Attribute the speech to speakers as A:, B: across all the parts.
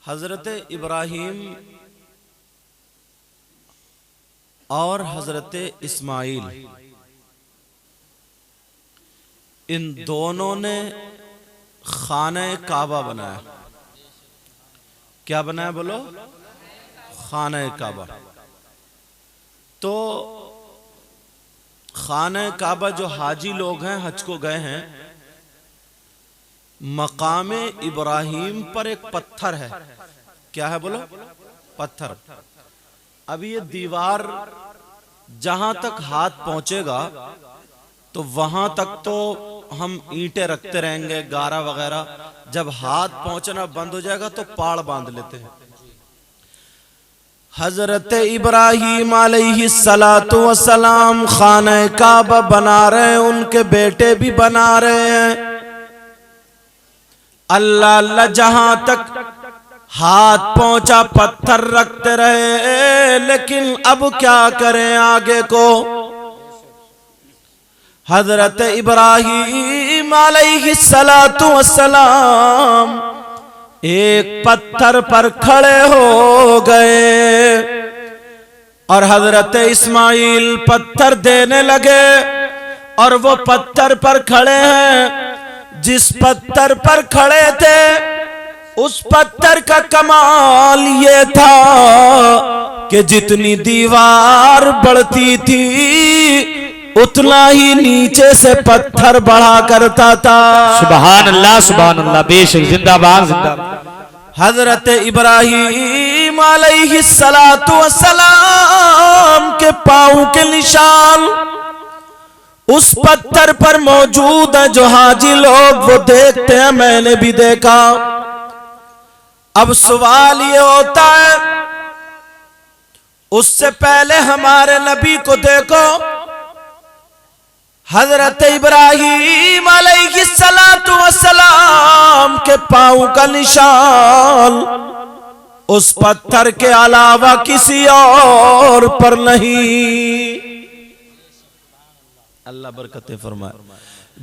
A: حضرت ابراہیم اور حضرت اسماعیل ان دونوں نے خانہ کعبہ بنایا. کیا بنایا بولو؟ خانہ کعبہ. تو خانہ کعبہ جو حاجی لوگ ہیں حج کو گئے ہیں، مقام ابراہیم پر ایک پتھر ہے. کیا ہے بولو؟ پتھر. اب یہ دیوار جہاں تک ہاتھ پہنچے گا تو وہاں تک تو ہم اینٹیں رکھتے رہیں گے، گارا وغیرہ. جب ہاتھ پہنچنا بند ہو جائے گا تو پاڑ باندھ لیتے ہیں. حضرت ابراہیم علیہ السلام خانہ کعبہ بنا رہے ہیں، ان کے بیٹے بھی بنا رہے ہیں. اللہ اللہ جہاں تک ہاتھ پہنچا پتھر رکھتے رہے. لیکن اب کیا کریں آگے کو؟ حضرت ابراہیم علیہ السلام ایک پتھر پر کھڑے ہو گئے اور حضرت اسماعیل پتھر دینے لگے. اور وہ پتھر پر کھڑے ہیں. جس پتھر پر کھڑے تھے اس پتھر کا کمال یہ تھا کہ جتنی دیوار بڑھتی تھی اتنا ہی نیچے سے پتھر بڑھا کرتا تھا.
B: سبحان اللہ سبحان اللہ. بے شک زندہ باد زندہ باد.
A: حضرت ابراہیم علیہ السلام کے پاؤں کے نشان اس پتھر پر موجود ہیں. جو حاجی لوگ وہ دیکھتے ہیں، میں نے بھی دیکھا. اب سوال یہ ہوتا ہے، اس سے پہلے ہمارے نبی کو دیکھو. حضرت ابراہیم علیہ السلام کے پاؤں کا نشان اس پتھر کے علاوہ کسی اور پر نہیں. اللہ برکتیں فرمائے.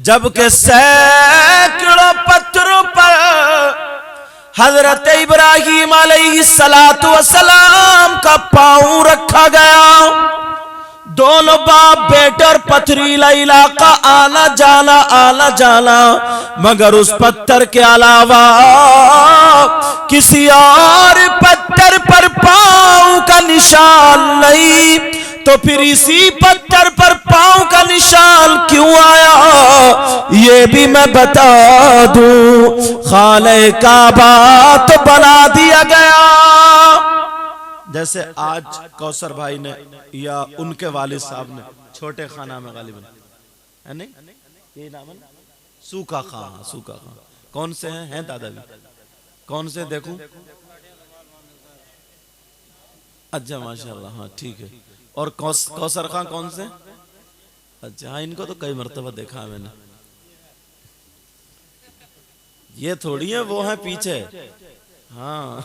A: جبکہ سینکڑوں پتھروں پر حضرت ابراہیم علیہ السلام کا پاؤں رکھا گیا. دونوں باپ بیٹے اور پتھریلا علاقہ آنا جانا مگر اس پتھر کے علاوہ کسی اور پتھر پر پاؤں کا نشان نہیں. تو پھر اسی پتھر پر پاؤں کا نشان کیوں آیا یہ بھی میں بتا دوں. خانہ کعبہ تو بنا دیا گیا. جیسے آج کوثر بھائی نے یا ان کے والد صاحب نے چھوٹے خانہ میں غالباً ہے نہیں یہ نام ہے سوکھا خان. سوکھا خان کون سے ہیں دادا بھی کون سے دیکھوں؟ اچھا ماشاءاللہ. ہاں ٹھیک ہے. اور کوثر خان کون سے؟ اچھا ہاں ان کو تو کئی مرتبہ دیکھا ہے میں نے. یہ تھوڑی ہیں وہ ہیں پیچھے. ہاں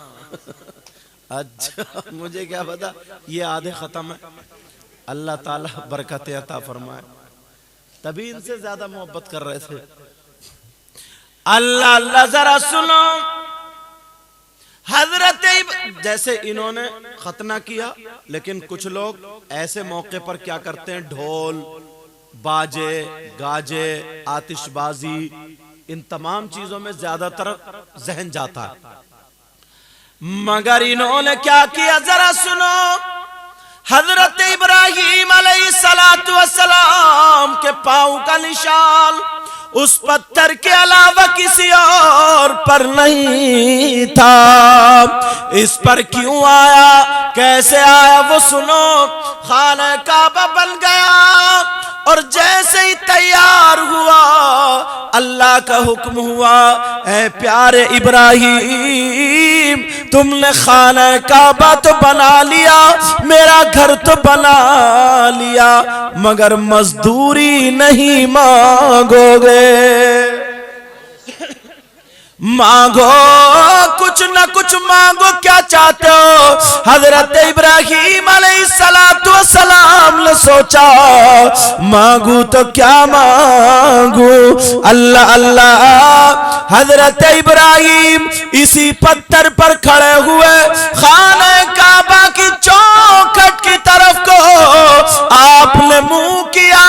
A: اچھا مجھے کیا پتا یہ آدھے ختم ہے. اللہ تعالیٰ برکت عطا فرمائے. تبھی ان سے زیادہ محبت کر رہے تھے. اللہ اللہ ذرا سنو. حضرت جیسے انہوں نے ختنہ کیا، لیکن کچھ لوگ ایسے موقع پر کیا کرتے ہیں، ڈھول باجے گاجے آتش بازی ان تمام چیزوں میں زیادہ تر ذہن جاتا ہے. مگر انہوں نے کیا کیا ذرا سنو. حضرت ابراہیم علیہ السلام کے پاؤں کا نشان اس پتھر کے علاوہ کسی اور پر نہیں تھا. اس پر کیوں آیا کیسے آیا وہ سنو. خانہ کعبہ بن گیا اور جیسے ہی تیار ہوا اللہ کا حکم ہوا، اے پیارے ابراہیم تم نے خانہ کعبہ تو بنا لیا، میرا گھر تو بنا لیا، مگر مزدوری نہیں مانگو گے. مانگو کچھ نہ کچھ مانگو، کیا چاہتے ہو؟ حضرت ابراہیم علیہ السلام نے سوچا مانگو تو کیا مانگو، اللہ اللہ۔ حضرت ابراہیم اسی پتھر پر کھڑے ہوئے خانہ کعبہ کی چوکھٹ کی طرف کو آپ نے منہ کیا،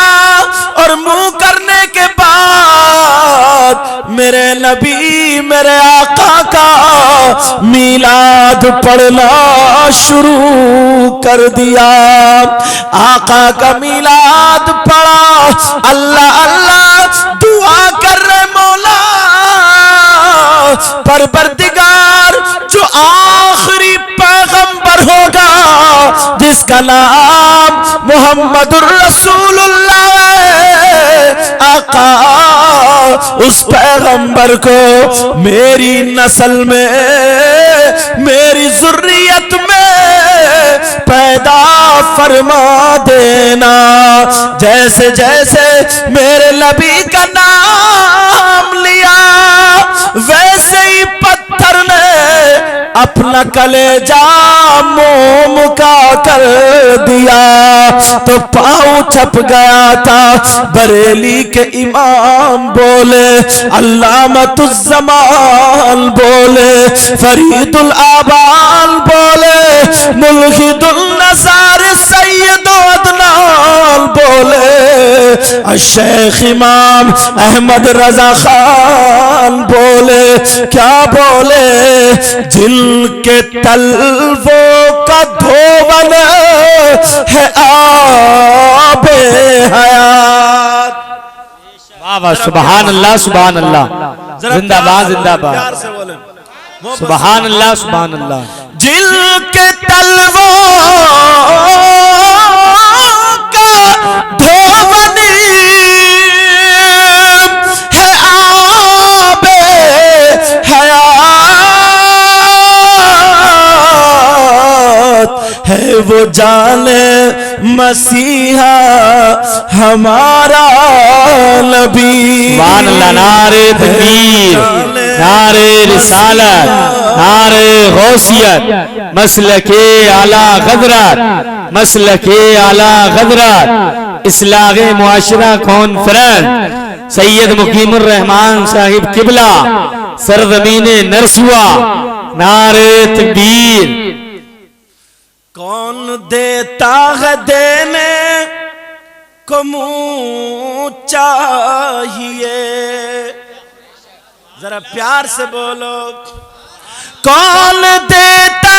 A: اور منہ کرنے کے بعد میرے نبی میرے آقا کا میلاد پڑھنا شروع کر دیا۔ آقا کا میلاد پڑھا، اللہ اللہ دعا کر رہے مولا پروردگار جو آخری پیغمبر ہوگا جس کا نام محمد الرسول اللہ ہے، آقا اس پیغمبر کو میری نسل میں میری ذریت میں پیدا فرما دینا، جیسے جیسے میرے نبی کا نام لیا ویسے ہی پتھر نے اپنا کلیجہ موم کا کر دیا، تو پاؤں چھپ گیا تھا۔ بریلی کے امام بولے، علامۃ الزمان بولے، فرید الآبان بولے، ملحد النصار سید عدنان بولے، الشیخ امام احمد رضا خان بولے، کیا بولے؟ جن کے تلووں کا دھون ہے آب حیات۔
B: واہ سبحان اللہ سبحان اللہ، زندہ باد زندہ باد، سبحان اللہ سبحان اللہ۔
A: جن کے تلووں کا دھون ہے آب حیات، ہے وہ جانے مسیحا ہمارا نبی۔
B: سبحان اللہ، نعرہ تکبیر، نعرہ رسالت، نعرہ غوثیت، مسلک اعلیٰ غدرت، مسلک اعلیٰ غدرت، اصلاح معاشرہ کانفرنس، سید مقیم الرحمان صاحب قبلہ، سرزمین نرسوا، نعرہ تکبیر۔
A: کون دیتا ہے دینے کو منہ چاہیے، ذرا پیار سے بولو، کون دیتا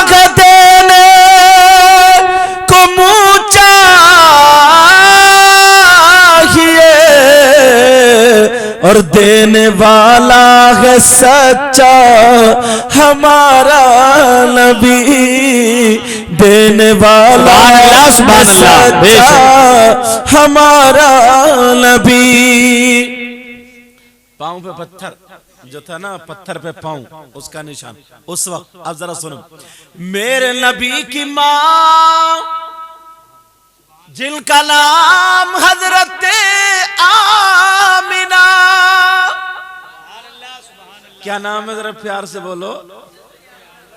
A: ہے دینے کو منہ چاہیے، اور دینے والا ہے سچا ہمارا نبی، دینے والا ہے سچا ہمارا نبی۔ پاؤں پہ پتھر جو تھا نا، پتھر پہ پاؤں، اس کا نشان اس وقت۔ اب ذرا سنو، میرے نبی کی ماں جن کا نام حضرت آمینہ، کیا نام ہے ذرا پیار سے بولو؟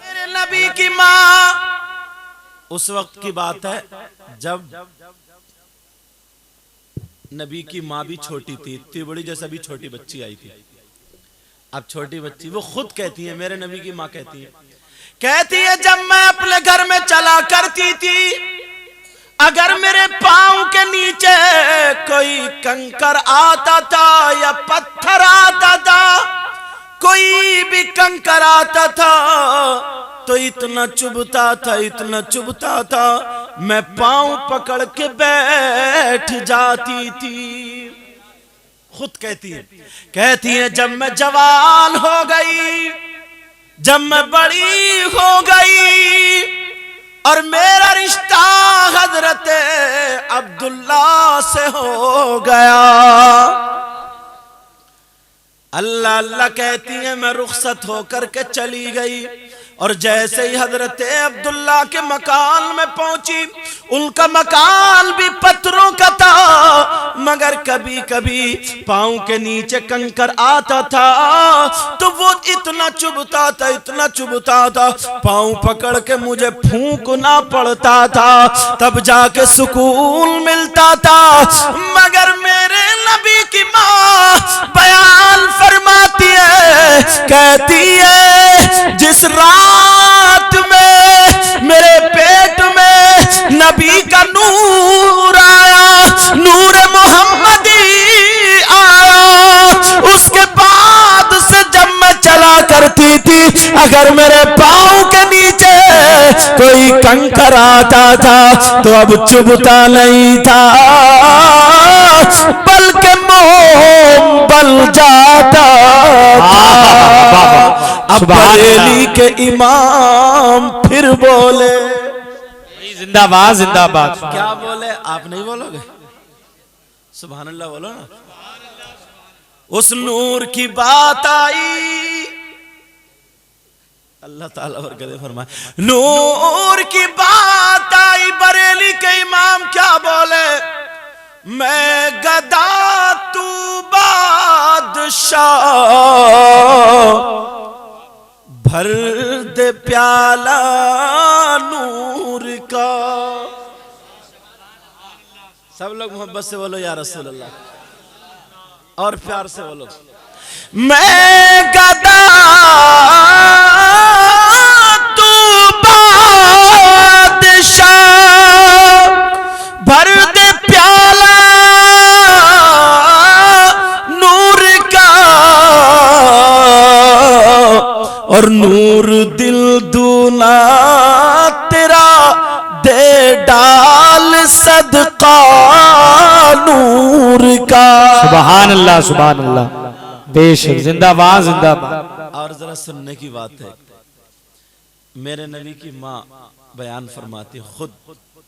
A: میرے نبی کی ماں، اس وقت کی بات ہے جب نبی کی ماں بھی چھوٹی تھی، اتنی بڑی جیسا بھی چھوٹی بچی آئی تھی۔ اب چھوٹی بچی وہ خود کہتی ہے، میرے نبی کی ماں کہتی ہے جب میں اپنے گھر میں چلا کرتی تھی، اگر میرے پاؤں کے نیچے کوئی کنکر آتا تھا یا پتھر آتا تھا، کوئی بھی کنکر آتا تھا تو اتنا چبھتا تھا، اتنا چبھتا تھا، میں پاؤں پکڑ کے بیٹھ جاتی تھی۔ خود کہتی ہے جب میں جوان ہو گئی، جب میں بڑی ہو گئی اور میرا رشتہ حضرت عبداللہ سے ہو گیا، اللہ اللہ کہتی ہے میں رخصت ہو کر کے چلی گئی، اور جیسے ہی حضرت عبداللہ کے مکان میں پہنچی، ان کا مکان بھی پتھروں کا تھا، مگر کبھی کبھی پاؤں کے نیچے کنکر آتا تھا تو وہ اتنا چبھتا تھا، اتنا چبھتا تھا، پاؤں پکڑ کے مجھے پھونکنا پڑتا تھا، تب جا کے سکون ملتا تھا۔ مگر میرے نبی کی ماں بیان فرماتی ہے، کہتی ہے جس رات میں میرے پیٹ میں نبی کا نور آیا، نور محمدی آیا، اس کے بعد سے جب میں چلا کرتی تھی، اگر میرے پاؤں کے نیچے کوئی کنکر آتا تھا تو اب چبھتا نہیں تھا، بلکہ موم بل جاتا تھا۔ اب بریلی کے امام پھر بولے،
B: زندہ باد زندہ باد۔
A: کیا بولے؟ آپ نہیں بولو گے؟ سبحان اللہ بولو نا۔ اس نور کی بات آئی، اللہ تعالیٰ برکت فرمائے، نور کی بات آئی، بریلی کے امام کیا بولے؟ میں گدا تو بادشاہ، بھر دے پیالہ نور کا۔ سب لوگ محبت سے بولو یا رسول اللہ، اور پیار سے بولو، میں گدا تو بادشاہ، بھر دے پیالہ نور کا، اور نور دل دونا تیرا دے ڈال صدقہ نور کا۔
B: سبحان اللہ سبحان اللہ، بے شک، زندہ باد زندہ باد۔
A: اور ذرا سننے کی بات ہے، میرے نبی کی ماں بیان فرماتی، خود